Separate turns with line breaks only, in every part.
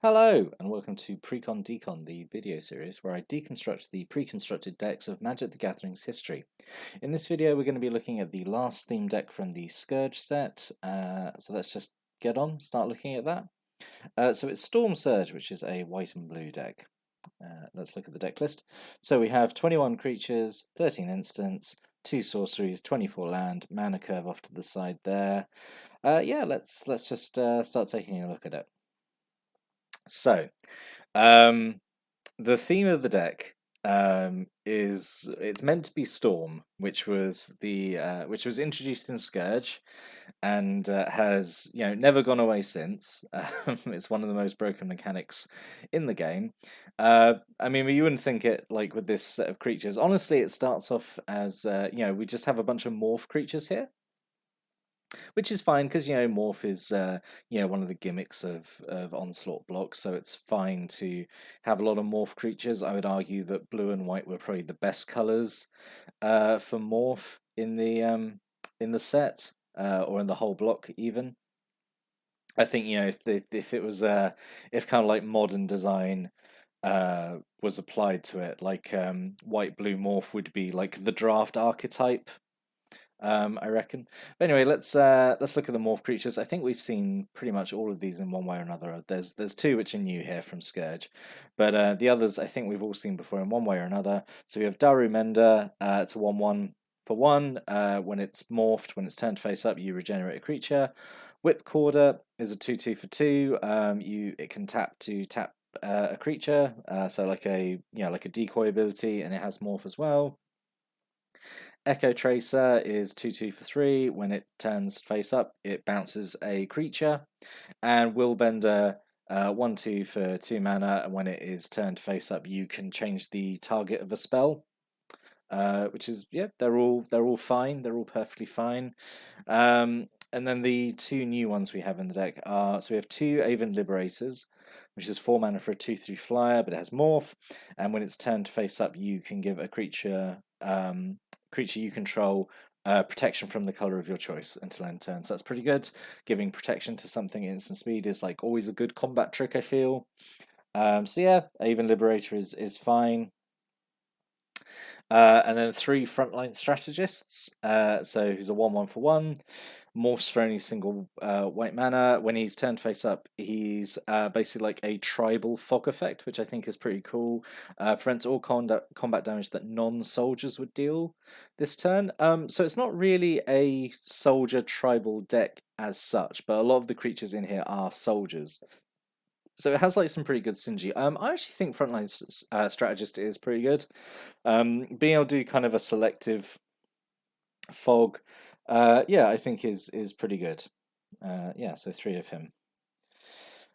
Hello, and welcome to Precon Decon, the video series where I deconstruct the pre-constructed decks of Magic the Gathering's history. In this video, we're going to be looking at the last theme deck from the Scourge set, so let's just start looking at that. So it's Storm Surge, which is a white and blue deck. Let's look at the deck list. So we have 21 creatures, 13 instants, 2 sorceries, 24 land, mana curve off to the side there. Yeah, let's just start taking a look at it. So, um, the theme of the deck is it's meant to be Storm, which was introduced in Scourge, and has never gone away since. It's one of the most broken mechanics in the game. I mean, you wouldn't think it like with this set of creatures. Honestly, it starts off as we just have a bunch of morph creatures here, which is fine because morph is one of the gimmicks of onslaught blocks, so it's fine to have a lot of morph creatures. I would argue that blue and white were probably the best colors for morph in the set, or in the whole block even. I think if it was if kind of like modern design was applied to it, like white blue morph would be like the draft archetype, I reckon. But anyway, let's look at the morph creatures. I think we've seen pretty much all of these in one way or another. There's two which are new here from Scourge, but the others I think we've all seen before in one way or another. So we have Daru Mender. It's a 1/1 for 1. When it's morphed, when it's turned face up, you regenerate a creature. Whipcorder is a 2/2 for 2. It can tap to tap a creature. So like a decoy ability, and it has morph as well. Echo Tracer is 2/2 for 3. When it turns face up, it bounces a creature. And Willbender, 1/2 for 2 mana. And when it is turned face up, you can change the target of a spell. Which is they're all fine. They're all perfectly fine. And then the two new ones we have in the deck are, so we have 2 Aven Liberators, which is 4 mana for a 2/3 flyer, but it has morph. And when it's turned face up, you can give a creature you control protection from the color of your choice until end turn. So that's pretty good. Giving protection to something at instant speed is like always a good combat trick, I feel. So yeah, Aven Liberator is fine. And then 3 frontline strategists. So he's a 1/1 for 1. Morphs for only single white mana. When he's turned face up, he's basically like a tribal fog effect, which I think is pretty cool. Prevents all combat damage that non-soldiers would deal this turn. So it's not really a soldier tribal deck as such, but a lot of the creatures in here are soldiers. So it has like some pretty good synergy. I actually think Frontline Strategist is pretty good. Being able to do kind of a selective fog, I think is pretty good. So 3 of him.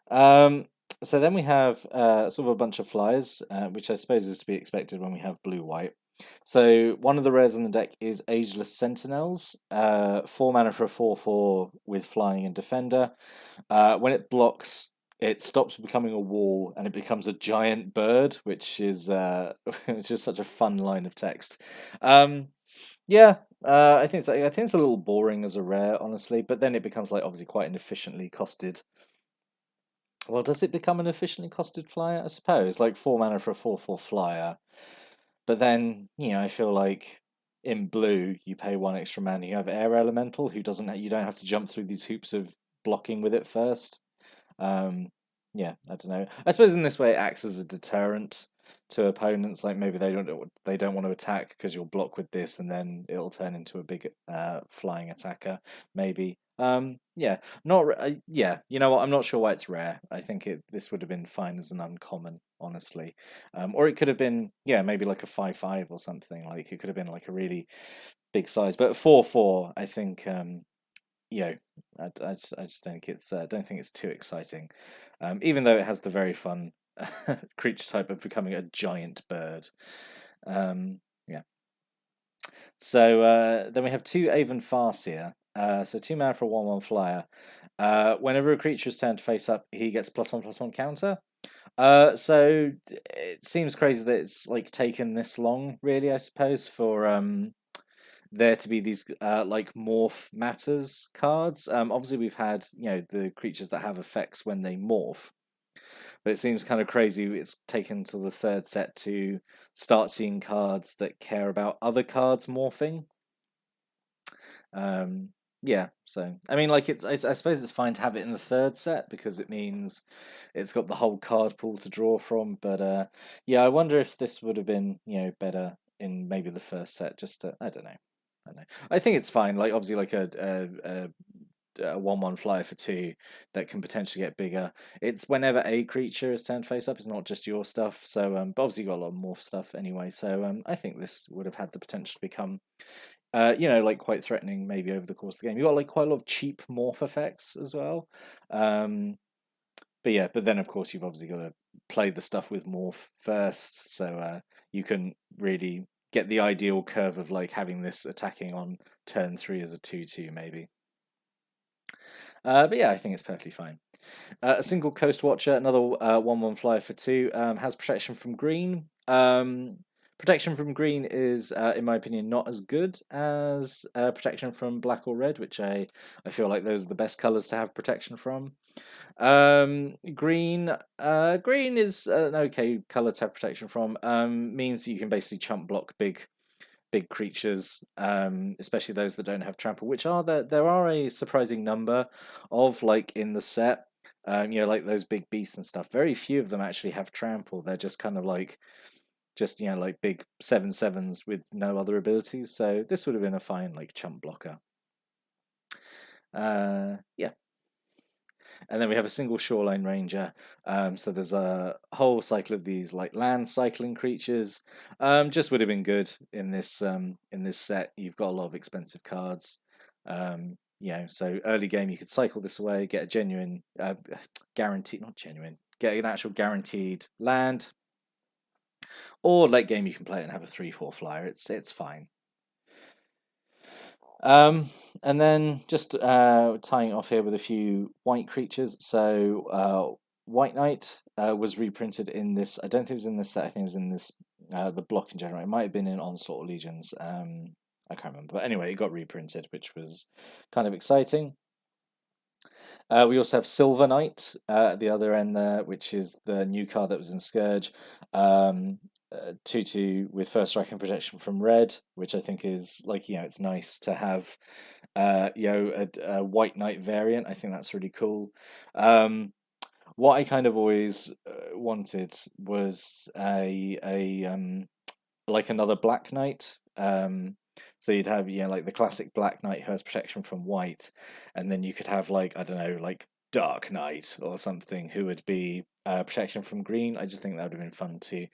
So then we have sort of a bunch of flyers, which I suppose is to be expected when we have blue-white. So one of the rares in the deck is Ageless Sentinels, 4 mana for a 4/4 with flying and defender. When it blocks, it stops becoming a wall and it becomes a giant bird, which is which is such a fun line of text. I think it's a little boring as a rare, honestly, but then it becomes like obviously quite an efficiently costed. Well, does it become an efficiently costed flyer? I suppose like 4 mana for a 4/4 flyer, but then I feel like in blue you pay 1 extra mana. You have Air Elemental, who doesn't. You don't have to jump through these hoops of blocking with it first. I don't know. I suppose in this way it acts as a deterrent to opponents. Like maybe they don't want to attack because you'll block with this, and then it'll turn into a big flying attacker. Maybe. Not. You know what? I'm not sure why it's rare. I think this would have been fine as an uncommon, honestly. Or it could have been maybe like a 5/5 or something. Like it could have been like a really big size. But 4/4, I think. I just think don't think it's too exciting, even though it has the very fun creature type of becoming a giant bird. Yeah. So then we have 2 Aven Farseer. So 2 mana for a 1/1 flyer. Whenever a creature is turned face up, he gets +1/+1 counter. So it seems crazy that it's like taken this long, really. I suppose for there to be these like morph matters cards. Obviously we've had the creatures that have effects when they morph, But it seems kind of crazy it's taken to the third set to start seeing cards that care about other cards morphing. Yeah, so I mean, like I suppose it's fine to have it in the third set because it means it's got the whole card pool to draw from. But yeah, I wonder if this would have been better in maybe the first set. Just to, I don't know. I don't know. I think it's fine. Like obviously, like a 1/1 flyer for 2 that can potentially get bigger. It's whenever a creature is turned face up. It's not just your stuff. So but obviously you got a lot of morph stuff anyway. So I think this would have had the potential to become like quite threatening maybe over the course of the game. You got like quite a lot of cheap morph effects as well. But yeah, but then of course you've obviously got to play the stuff with morph first, so you can really get the ideal curve of like having this attacking on turn 3 as a 2/2 maybe. But yeah, I think it's perfectly fine. A single Coast Watcher, another 1/1 flyer for 2, has protection from green. Protection from green is, in my opinion, not as good as protection from black or red, which I feel like those are the best colours to have protection from. Green is an okay colour to have protection from. Means that you can basically chump block big creatures, especially those that don't have trample, which are there are a surprising number of like in the set. Like those big beasts and stuff. Very few of them actually have trample. They're just kind of like like big 7/7s with no other abilities. So this would have been a fine like chump blocker. Yeah. And then we have a single Shoreline Ranger. So there's a whole cycle of these like land cycling creatures. Just would have been good in this set. You've got a lot of expensive cards. So early game you could cycle this away, get a genuine guaranteed, not genuine, get an actual guaranteed land. Or late game you can play it and have a 3/4 flyer. It's fine. And then just tying off here with a few white creatures. So White Knight was reprinted in this. I don't think it was in this set. I think it was in this the block in general. It might have been in Onslaught Legions. I can't remember. But anyway, it got reprinted, which was kind of exciting. We also have Silver Knight at the other end there, which is the new card that was in Scourge. 2/2 with first strike and protection from red, which I think is like it's nice to have a White Knight variant. I think that's really cool. What I kind of always wanted was a like another Black Knight. So you'd have like the classic Black Knight who has protection from white, and then you could have like I don't know like Dark Knight or something who would be protection from green. I just think that would have been fun to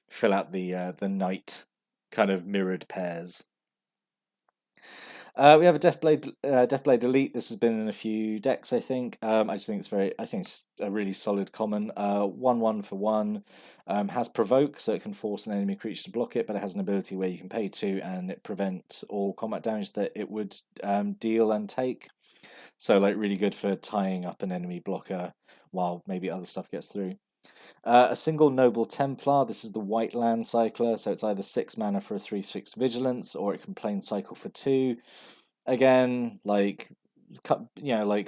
fill out the knight kind of mirrored pairs. We have a Deathblade Elite. This has been in a few decks, I think. I just think it's a really solid common. 1/1 for 1. Has provoke, so it can force an enemy creature to block it, but it has an ability where you can pay 2 and it prevents all combat damage that it would deal and take. So like really good for tying up an enemy blocker while maybe other stuff gets through. A single Noble Templar. This is the white land cycler, so it's either 6 mana for a 3/6 vigilance, or it can plain cycle for 2. Again, like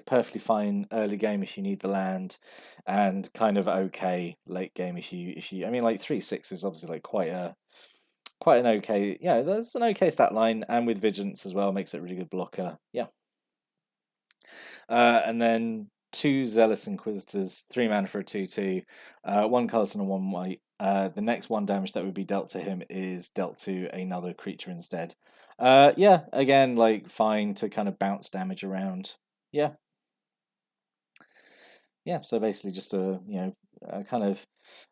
perfectly fine early game if you need the land, and kind of okay late game if you. I mean, like 3/6 is obviously like quite an okay. Yeah, that's an okay stat line, and with vigilance as well makes it a really good blocker. Yeah. And then 2 Zealous Inquisitors, 3 mana for a 2/2, 1 colorless and 1 white. The next 1 damage that would be dealt to him is dealt to another creature instead. Yeah, again, like fine to kind of bounce damage around. Yeah. Yeah, so basically just a kind of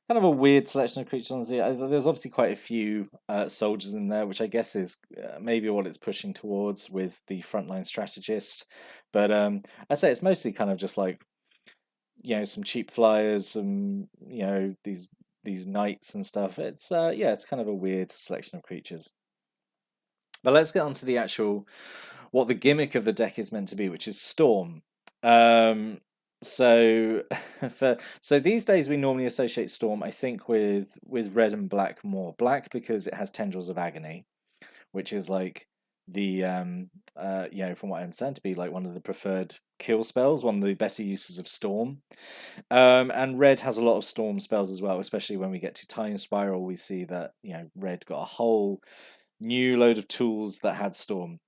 a weird selection of creatures. There's obviously quite a few soldiers in there, which I guess is maybe what it's pushing towards with the frontline strategist. But I say it's mostly kind of just like some cheap flyers, some these knights and stuff. It's it's kind of a weird selection of creatures. But let's get on to the actual what the gimmick of the deck is meant to be, which is Storm. So so these days we normally associate Storm, I think, with red and black more. Black because it has Tendrils of Agony, which is like the from what I understand to be like one of the preferred kill spells, one of the better uses of Storm. And red has a lot of Storm spells as well, especially when we get to Time Spiral. We see that, you know, red got a whole new load of tools that had Storm.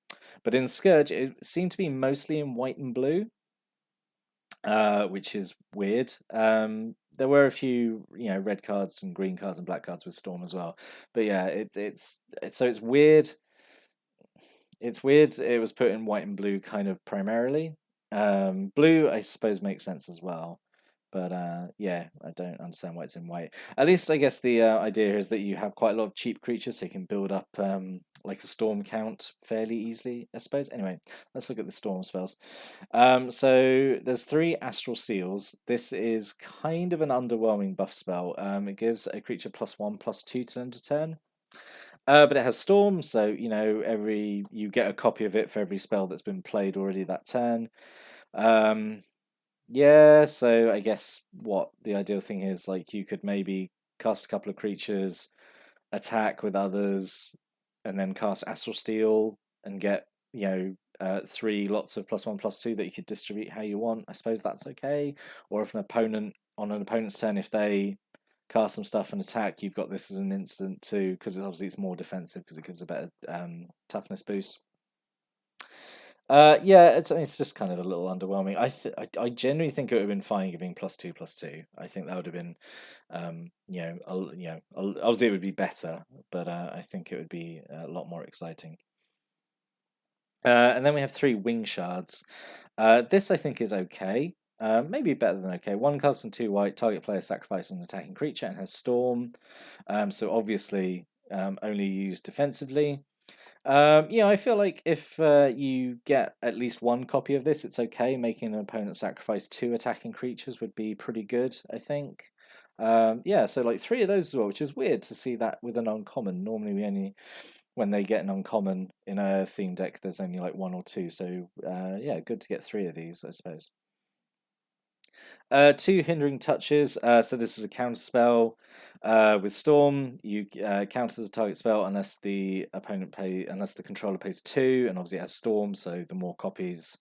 But in Scourge, it seemed to be mostly in white and blue, which is weird. There were a few, you know, red cards and green cards and black cards with Storm as well. But yeah, it's weird. It's weird. It was put in white and blue kind of primarily. Blue, I suppose, makes sense as well. But yeah, I don't understand why it's in white. At least I guess the idea is that you have quite a lot of cheap creatures, so you can build up like a storm count fairly easily, I suppose. Anyway, let's look at the storm spells. So there's 3 Astral Seals. This is kind of an underwhelming buff spell. It gives a creature +1/+2 to end of turn. But it has Storm, so you know you get a copy of it for every spell that's been played already that turn. Yeah, so I guess what the ideal thing is, like, you could maybe cast a couple of creatures, attack with others, and then cast Astral Steel and get, you know, 3 lots of +1/+2 that you could distribute how you want. I suppose that's okay. Or if an opponent's turn, if they cast some stuff and attack, you've got this as an instant too, because obviously it's more defensive because it gives a better toughness boost. Yeah, it's just kind of a little underwhelming. I genuinely think it would have been fine giving +2/+2. I think that would have been, obviously it would be better, but I think it would be a lot more exciting. And then we have 3 Wing Shards. This I think is okay. Maybe better than okay. 1 cost and 2 white. Target player sacrifices an attacking creature and has Storm. So obviously only used defensively. Yeah, I feel like if you get at least 1 copy of this, it's okay. Making an opponent sacrifice 2 attacking creatures would be pretty good, I think. Yeah, so like 3 of those as well, which is weird to see that with an uncommon. Normally when they get an uncommon in a theme deck, there's only like 1 or 2. So yeah, good to get 3 of these, I suppose. 2 Hindering Touches. So this is a counter spell. With Storm, you counter as a target spell unless the controller pays 2, and obviously it has Storm, so the more copies,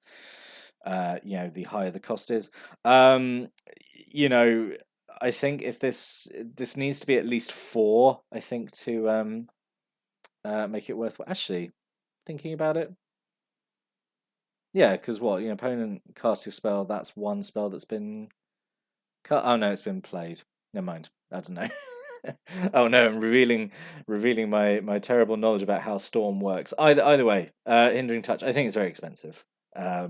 the higher the cost is. You know, I think if this needs to be at least 4, I think, to make it worthwhile. Actually, thinking about it. Yeah, because what, your opponent casts your spell, that's 1 spell that's been cut. Oh no, it's been played. Never mind. I don't know. Oh no, I'm revealing my terrible knowledge about how Storm works. Either way, Hindering Touch, I think it's very expensive. Yeah,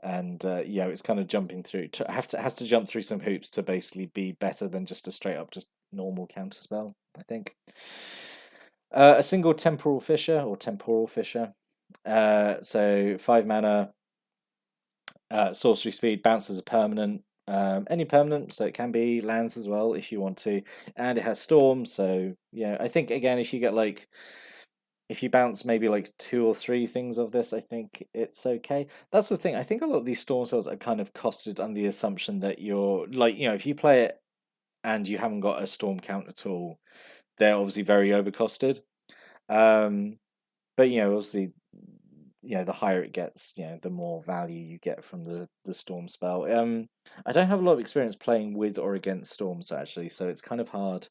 it's kind of jumping through. Has to jump through some hoops to basically be better than just a straight up just normal counter spell, I think. A single Temporal Fissure. So 5 mana, sorcery speed, bounces a permanent, any permanent, so it can be lands as well if you want to, and it has Storm. So yeah, I think again, if you bounce maybe like 2 or 3 things of this, I think it's okay. That's the thing. I think a lot of these Storm spells are kind of costed on the assumption that you're like, if you play it and you haven't got a Storm count at all, they're obviously very overcosted. But obviously, the higher it gets, the more value you get from the Storm spell. I don't have a lot of experience playing with or against Storms actually, so it's kind of hard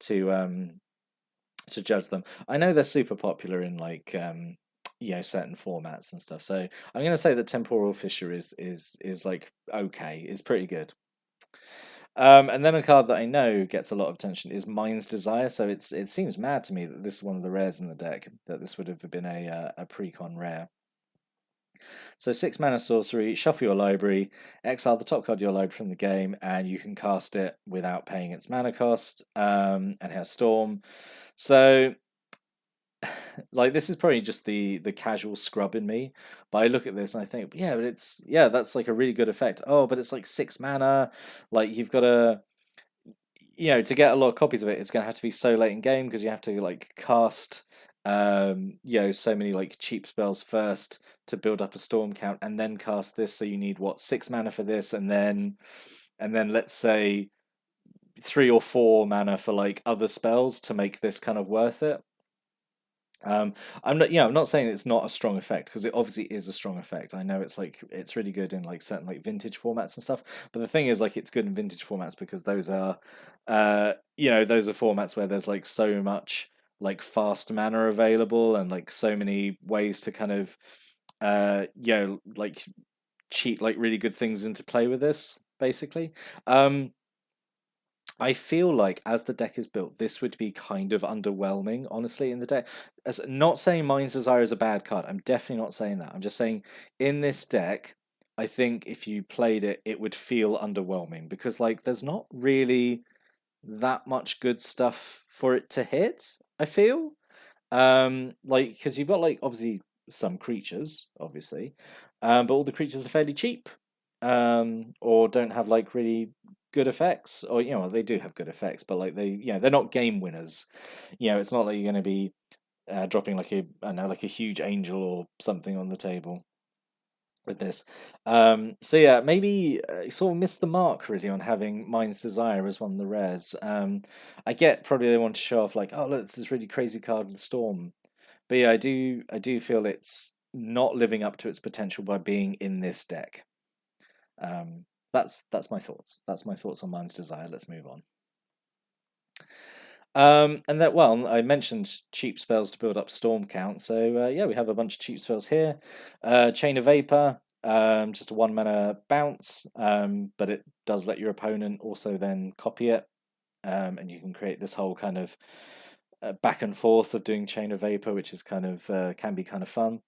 to judge them. I know they're super popular in like certain formats and stuff. So I'm gonna say that Temporal Fissure is like okay, is pretty good. And then a card that I know gets a lot of attention is Mind's Desire. So it seems mad to me that this is one of the rares in the deck, that this would have been a Precon rare. So 6 mana sorcery, shuffle your library, exile the top card of your library from the game, and you can cast it without paying its mana cost, and it has Storm. So like, this is probably just the casual scrub in me, but I look at this and I think, but that's like a really good effect. Oh, but it's like 6 mana. Like, you've got to to get a lot of copies of it, it's going to have to be so late in game because you have to like cast so many like cheap spells first to build up a Storm count, and then cast this. So you need 6 mana for this, and then let's say 3 or 4 mana for like other spells to make this kind of worth it. I'm not, I'm not saying it's not a strong effect because it obviously is a strong effect. I know it's like it's really good in like certain like vintage formats and stuff. But the thing is, like, it's good in vintage formats because those are, those are formats where there's like so much like fast mana available and like so many ways to kind of, like cheat like really good things into play with this. Basically, um, I feel like as the deck is built, this would be kind of underwhelming, honestly, in the deck. As not saying Mind's Desire is a bad card. I'm definitely not saying that. I'm just saying in this deck, I think if you played it, it would feel underwhelming because like there's not really that much good stuff for it to hit, I feel. Like because you've got like obviously some creatures, obviously, but all the creatures are fairly cheap, or don't have like really good effects, or they do have good effects, but like they're not game winners. It's not like you're going to be dropping like a I don't know like a huge angel or something on the table with this. So yeah, maybe sort of missed the mark really on having Mind's Desire as one of the rares. I get probably they want to show off like, oh look, it's this really crazy card with Storm, but yeah, I do feel it's not living up to its potential by being in this deck. That's my thoughts. That's my thoughts on Mind's Desire. Let's move on. And that, well, I mentioned cheap spells to build up storm count. So yeah, we have a bunch of cheap spells here. Chain of Vapor, just a 1 mana bounce, but it does let your opponent also then copy it, and you can create this whole kind of back and forth of doing Chain of Vapor, which is kind of can be kind of fun.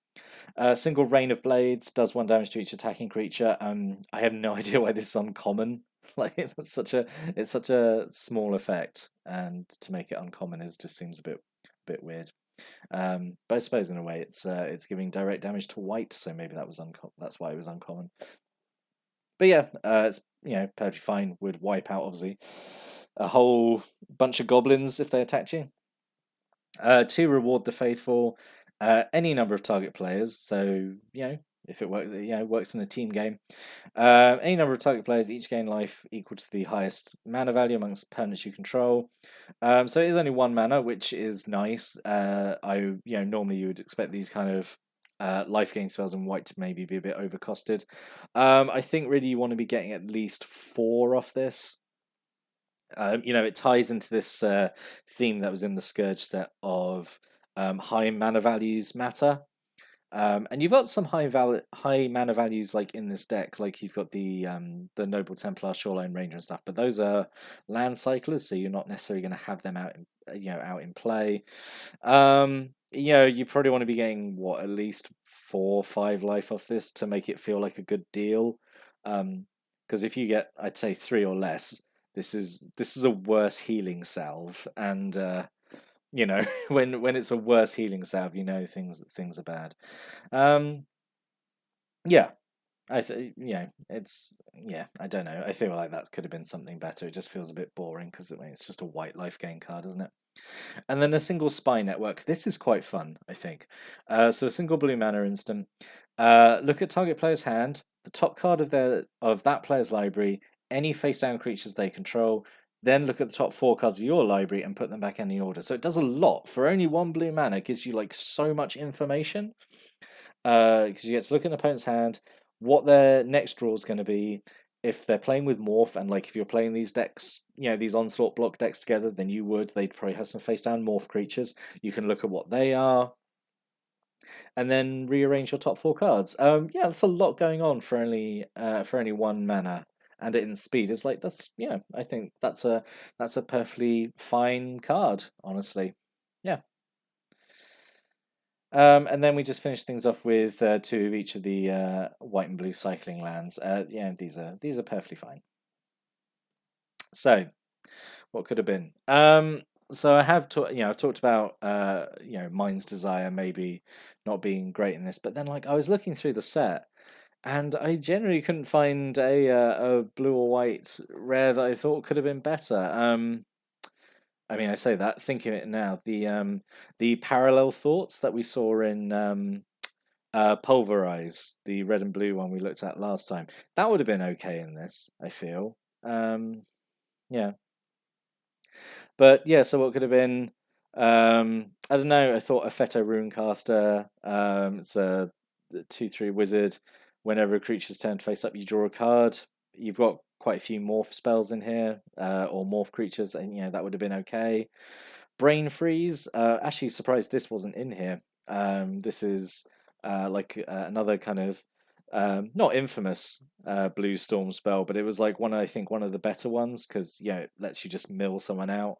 Single Rain of Blades does 1 damage to each attacking creature. I have no idea why this is uncommon. Like it's such a small effect, and to make it uncommon is just seems a bit weird. But I suppose in a way it's giving direct damage to white, so maybe that's why it was uncommon. But yeah, it's perfectly fine. Would wipe out obviously a whole bunch of goblins if they attacked you. To reward the faithful, any number of target players. So if it works, works in a team game. Any number of target players each gain life equal to the highest mana value amongst opponents you control. So it is only 1 mana, which is nice. Normally you would expect these kind of life gain spells in white to maybe be a bit overcosted. I think really you want to be getting at least 4 off this. It ties into this theme that was in the Scourge set of high mana values matter. And you've got some high mana values like in this deck, like you've got the Noble Templar, Shoreline Ranger, and stuff. But those are land cyclers, so you're not necessarily going to have them out in play. You probably want to be getting at least 4 or 5 life off this to make it feel like a good deal. Because if you get, I'd say 3 or less, this is a worse healing salve, and when it's a worse healing salve, things are bad. Yeah, I don't know. I feel like that could have been something better. It just feels a bit boring because it's just a white life gain card, isn't it? And then a single spy network. This is quite fun, I think. So a single blue mana instant. Look at target player's hand, the top card of that player's library, any face down creatures they control. Then look at the top 4 cards of your library and put them back in the order. So it does a lot for only 1 blue mana. It gives you like so much information. Because you get to look at an opponent's hand, what their next draw is going to be. If they're playing with Morph, and like if you're playing these decks, these Onslaught block decks together, then they'd probably have some face down Morph creatures. You can look at what they are, and then rearrange your top 4 cards. That's a lot going on for only 1 mana, and it in speed. It's like I think that's a perfectly fine card, honestly. Yeah. And then we just finish things off with 2 of each of the white and blue cycling lands. These are perfectly fine. So, what could have been? So I've talked about Mind's Desire maybe not being great in this, but then like I was looking through the set, and I generally couldn't find a blue or white rare that I thought could have been better. I mean, I say that thinking of it now, the parallel thoughts that we saw in Pulverize, the red and blue one we looked at last time, that would have been okay in this, I feel. Yeah. But yeah, so what could have been? I don't know, I thought Effetto Runecaster, it's a 2/3 wizard. Whenever a creature's turn face up, you draw a card. You've got quite a few morph spells in here, or morph creatures, and that would have been okay. Brain Freeze, actually surprised this wasn't in here. This is another kind of not infamous blue storm spell, but it was like I think one of the better ones because it lets you just mill someone out.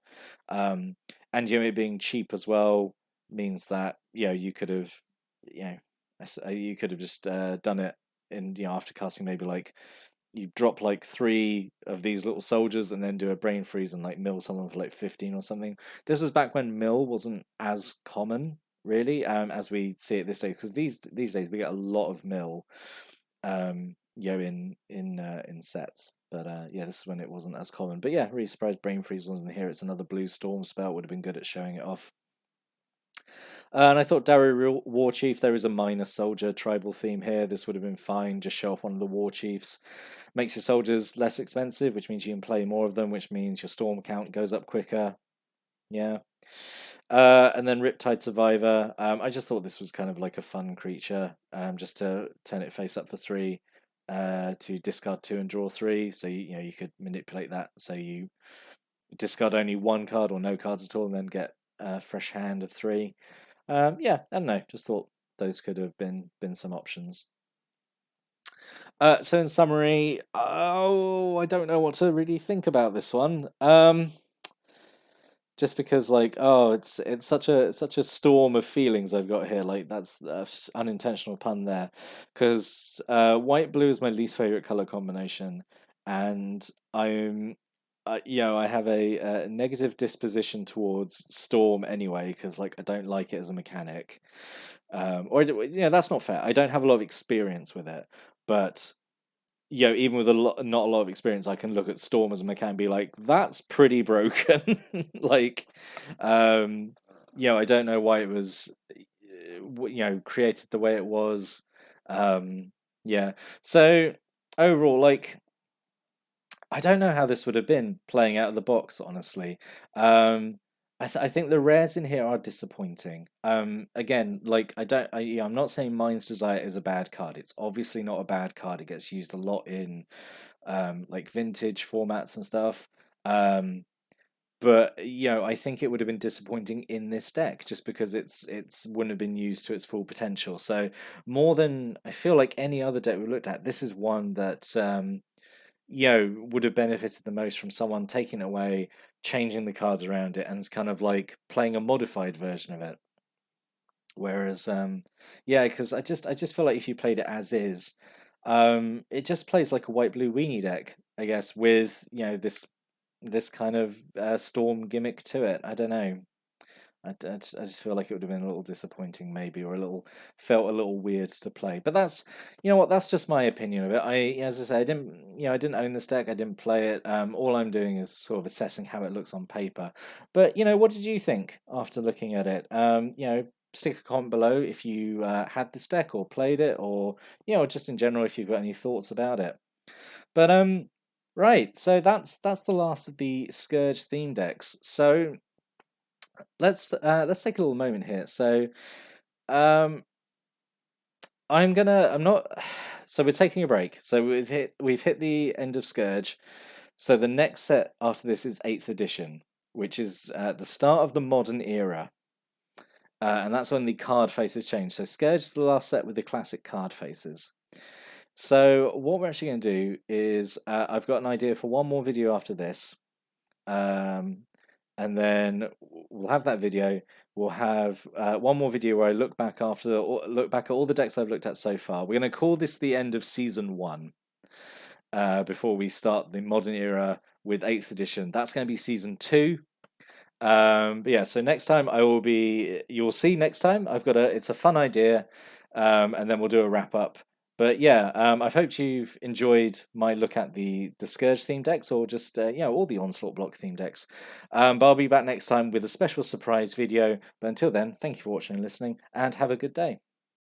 And it being cheap as well means that you could have you could have just done it in after casting maybe like you drop like 3 of these little soldiers and then do a brain freeze and like mill someone for like 15 or something. This was back when mill wasn't as common really as we see it this day, because these days we get a lot of mill in sets, but this is when it wasn't as common. But yeah, really surprised brain freeze wasn't here. It's another blue storm spell, would have been good at showing it off. And I thought Daru War Chief, there is a minor soldier tribal theme here. This would have been fine. Just show off one of the War Chiefs. Makes your soldiers less expensive, which means you can play more of them, which means your storm count goes up quicker. Yeah. And then Riptide Survivor. I just thought this was kind of like a fun creature, just to turn it face up for 3, to discard 2 and draw 3. So you could manipulate that. So you discard only 1 card or no cards at all, and then get a fresh hand of 3. I don't know. Just thought those could have been some options. So in summary, I don't know what to really think about this one. Just because it's such a storm of feelings I've got here. Like that's unintentional pun there, because white blue is my least favorite color combination, and I have a negative disposition towards storm anyway, because I don't like it as a mechanic, or that's not fair. I don't have a lot of experience with it, but even with not a lot of experience, I can look at storm as a mechanic and be like, that's pretty broken. I don't know why it was created the way it was. So overall, I don't know how this would have been playing out of the box, honestly. I think the rares in here are disappointing. Again, I'm not saying Mind's Desire is a bad card. It's obviously not a bad card. It gets used a lot in vintage formats and stuff. But I think it would have been disappointing in this deck just because it's wouldn't have been used to its full potential. So more than I feel like any other deck we looked at, this is one that would have benefited the most from someone taking it away, changing the cards around it, and kind of like playing a modified version of it. Whereas, because I just feel like if you played it as is, it just plays like a white blue weenie deck, I guess, with this kind of storm gimmick to it. I don't know. I just feel like it would have been a little disappointing, maybe, or felt a little weird to play. But that's that's just my opinion of it. As I say, I didn't own this deck. I didn't play it. All I'm doing is sort of assessing how it looks on paper. But what did you think after looking at it? Stick a comment below if you had this deck or played it, or just in general if you've got any thoughts about it. But right, so that's the last of the Scourge theme decks. So let's take a little moment here. So so we're taking a break. So we've hit the end of Scourge. So the next set after this is 8th edition, which is the start of the modern era. And that's when the card faces change. So Scourge is the last set with the classic card faces. So what we're actually going to do is I've got an idea for one more video after this. And then we'll have that video. We'll have one more video where I look back at all the decks I've looked at so far. We're going to call this the end of Season 1 before we start the modern era with 8th edition. That's going to be Season 2. But yeah, so next time you'll see next time. It's a fun idea, and then we'll do a wrap up. But yeah, I hope you've enjoyed my look at the Scourge theme decks, or just all the Onslaught block theme decks. But I'll be back next time with a special surprise video. But until then, thank you for watching and listening, and have a good day.